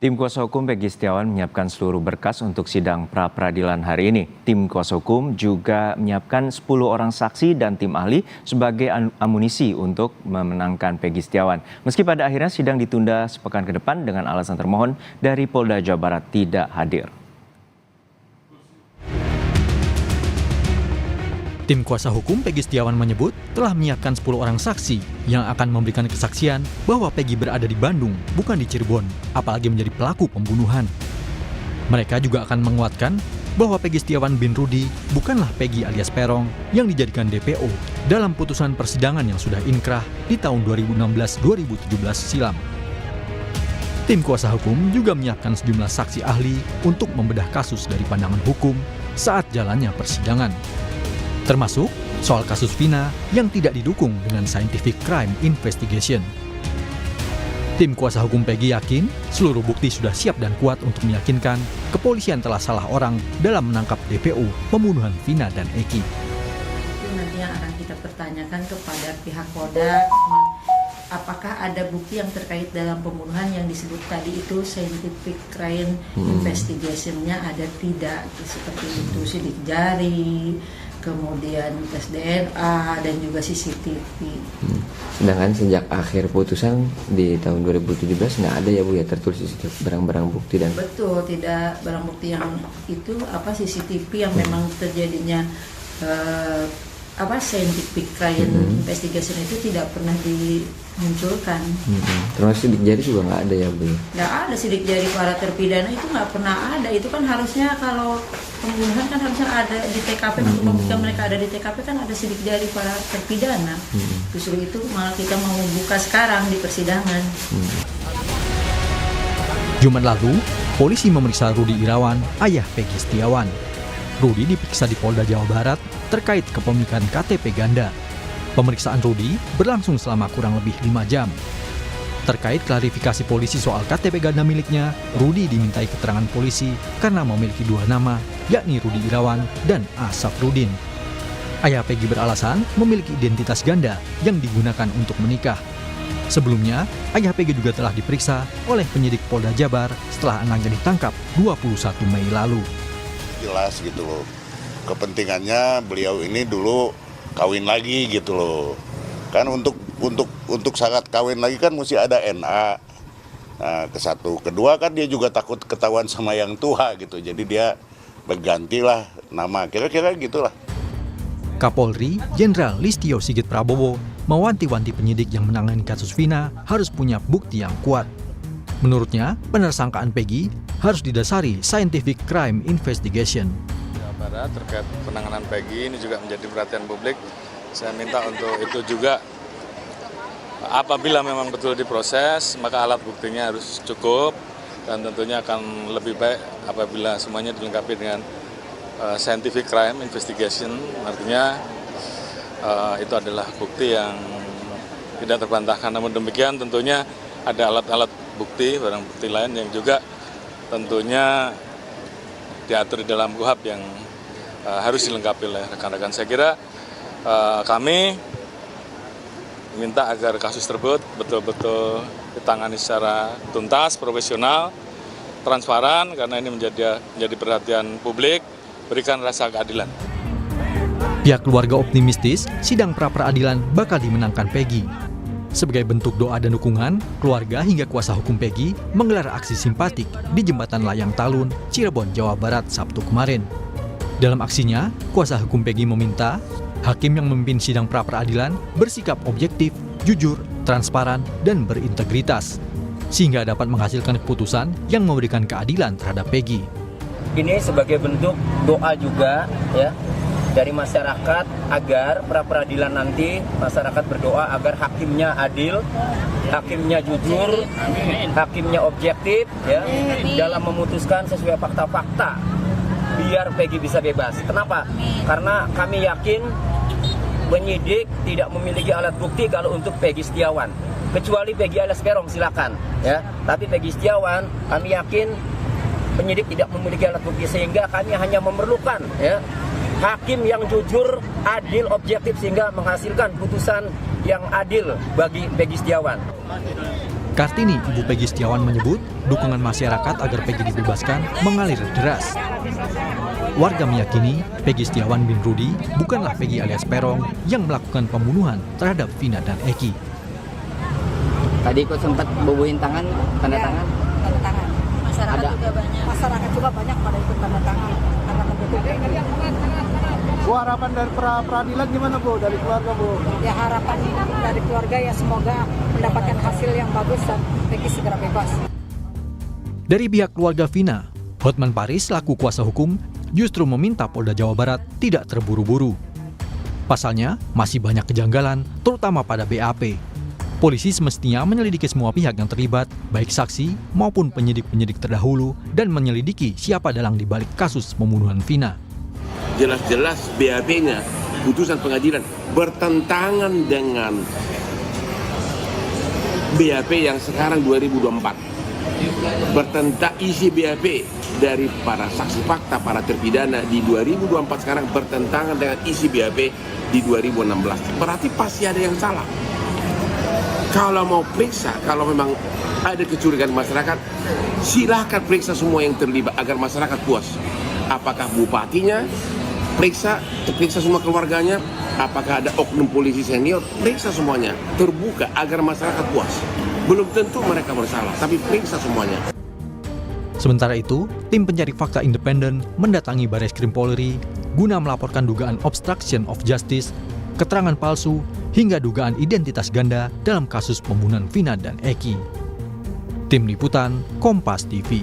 Tim kuasa hukum Peggy Setiawan menyiapkan seluruh berkas untuk sidang pra-peradilan hari ini. Tim kuasa hukum juga menyiapkan 10 orang saksi dan tim ahli sebagai amunisi untuk memenangkan Peggy Setiawan. Meski pada akhirnya sidang ditunda sepekan ke depan dengan alasan termohon dari Polda Jawa Barat tidak hadir. Tim kuasa hukum Peggy Setiawan menyebut telah menyiapkan 10 orang saksi yang akan memberikan kesaksian bahwa Peggy berada di Bandung, bukan di Cirebon, apalagi menjadi pelaku pembunuhan. Mereka juga akan menguatkan bahwa Peggy Setiawan bin Rudy bukanlah Peggy alias Peron yang dijadikan DPO dalam putusan persidangan yang sudah inkrah di tahun 2016-2017 silam. Tim kuasa hukum juga menyiapkan sejumlah saksi ahli untuk membedah kasus dari pandangan hukum saat jalannya persidangan. Termasuk soal kasus Vina yang tidak didukung dengan scientific crime investigation. Tim kuasa hukum Peggy yakin seluruh bukti sudah siap dan kuat untuk meyakinkan kepolisian telah salah orang dalam menangkap DPO pembunuhan Vina dan Eki. Itu nanti yang akan kita pertanyakan kepada pihak Polda, apakah ada bukti yang terkait dalam pembunuhan yang disebut tadi itu scientific crime investigation-nya ada tidak, seperti itu sidik jari, kemudian tes DNA dan juga CCTV. Sedangkan sejak akhir putusan di tahun 2017 nggak ada ya Bu ya tertulis barang-barang bukti dan betul, tidak barang bukti yang itu CCTV yang memang terjadinya scientific crime investigation itu tidak pernah dimunculkan. Termasuk sidik jari juga nggak ada ya Bu? Nggak ada sidik jari para terpidana, itu nggak pernah ada. Itu kan harusnya kalau pembunuhan kan harusnya ada di TKP, ketika mereka ada di TKP kan ada sidik jari para terpidana. Justru itu malah kita mau buka sekarang di persidangan. Jumat lalu, polisi memeriksa Rudy Irawan, ayah Peggy Setiawan. Rudy diperiksa di Polda Jawa Barat terkait kepemilikan KTP ganda. Pemeriksaan Rudy berlangsung selama kurang lebih 5 jam. Terkait klarifikasi polisi soal KTP ganda miliknya, Rudy dimintai keterangan polisi karena memiliki 2 nama, yakni Rudy Irawan dan Asaf Rudin. Ayah Peggy beralasan memiliki identitas ganda yang digunakan untuk menikah. Sebelumnya, ayah Peggy juga telah diperiksa oleh penyidik Polda Jabar setelah anaknya ditangkap 21 Mei lalu. Jelas gitu loh, kepentingannya beliau ini dulu kawin lagi gitu loh. Kan untuk syarat kawin lagi kan mesti ada NA. Nah, kesatu, kedua kan dia juga takut ketahuan sama yang tua gitu. Jadi dia bergantilah nama, kira-kira gitulah. Kapolri Jenderal Listio Sigit Prabowo mewanti-wanti penyidik yang menangani kasus Vina harus punya bukti yang kuat. Menurutnya, penersangkaan Peggy harus didasari scientific crime investigation. Jawa Barat terkait penanganan Peggy ini juga menjadi perhatian publik. Saya minta untuk itu juga, apabila memang betul diproses, maka alat buktinya harus cukup dan tentunya akan lebih baik apabila semuanya dilengkapi dengan scientific crime investigation. Artinya itu adalah bukti yang tidak terbantahkan. Namun demikian tentunya ada alat-alat bukti, barang bukti lain yang juga tentunya diatur di dalam KUHP yang harus dilengkapi oleh rekan-rekan. Saya kira kami minta agar kasus tersebut betul-betul ditangani secara tuntas, profesional, transparan, karena ini menjadi perhatian publik, berikan rasa keadilan. Pihak keluarga optimistis sidang pra-peradilan bakal dimenangkan Peggy. Sebagai bentuk doa dan dukungan, keluarga hingga kuasa hukum Peggy menggelar aksi simpatik di Jembatan Layang Talun, Cirebon, Jawa Barat, Sabtu kemarin. Dalam aksinya, kuasa hukum Peggy meminta hakim yang memimpin sidang pra-peradilan bersikap objektif, jujur, transparan, dan berintegritas, sehingga dapat menghasilkan keputusan yang memberikan keadilan terhadap Peggy. Ini sebagai bentuk doa juga ya dari masyarakat agar pra-peradilan nanti masyarakat berdoa agar hakimnya adil, hakimnya jujur, hakimnya objektif ya dalam memutuskan sesuai fakta-fakta biar Peggy bisa bebas. Kenapa? Karena kami yakin penyidik tidak memiliki alat bukti kalau untuk Peggy Setiawan. Kecuali Peggy alias Peron silakan ya. Tapi Peggy Setiawan kami yakin penyidik tidak memiliki alat bukti sehingga kami hanya memerlukan ya hakim yang jujur, adil, objektif sehingga menghasilkan putusan yang adil bagi Peggy Setiawan. Kartini, ibu Peggy Setiawan menyebut dukungan masyarakat agar Peggy dibebaskan mengalir deras. Warga meyakini Peggy Setiawan bin Rudi bukanlah Peggy alias Perong yang melakukan pembunuhan terhadap Vina dan Eki. Tadi kok sempat bubuhin tangan, tanda tangan? Tanda tangan. Masyarakat Ada. juga banyak. Masyarakat juga banyak pada ikut tanda tangan karena mendukung. Bu, harapan dari peradilan gimana Bu, dari keluarga Bu? Ya harapan dari keluarga ya semoga mendapatkan hasil yang bagus dan Peggy segera bebas. Dari pihak keluarga Vina, Hotman Paris selaku kuasa hukum justru meminta Polda Jawa Barat tidak terburu-buru. Pasalnya, masih banyak kejanggalan, terutama pada BAP. Polisi semestinya menyelidiki semua pihak yang terlibat, baik saksi maupun penyidik-penyidik terdahulu, dan menyelidiki siapa dalang di balik kasus pembunuhan Vina. Jelas-jelas BAP-nya, putusan pengadilan, bertentangan dengan BAP yang sekarang 2024. Bertentang isi BAP dari para saksi fakta, para terpidana di 2024 sekarang bertentangan dengan isi BAP di 2016. Berarti pasti ada yang salah. Kalau mau periksa, kalau memang ada kecurigaan masyarakat, silahkan periksa semua yang terlibat agar masyarakat puas. Apakah bupatinya, periksa semua keluarganya, apakah ada oknum polisi senior, periksa semuanya, terbuka agar masyarakat puas. Belum tentu mereka bersalah, tapi periksa semuanya. Sementara itu, tim pencari fakta independen mendatangi Bareskrim Polri guna melaporkan dugaan obstruction of justice, keterangan palsu, hingga dugaan identitas ganda dalam kasus pembunuhan Vina dan Eki. Tim Liputan, Kompas TV.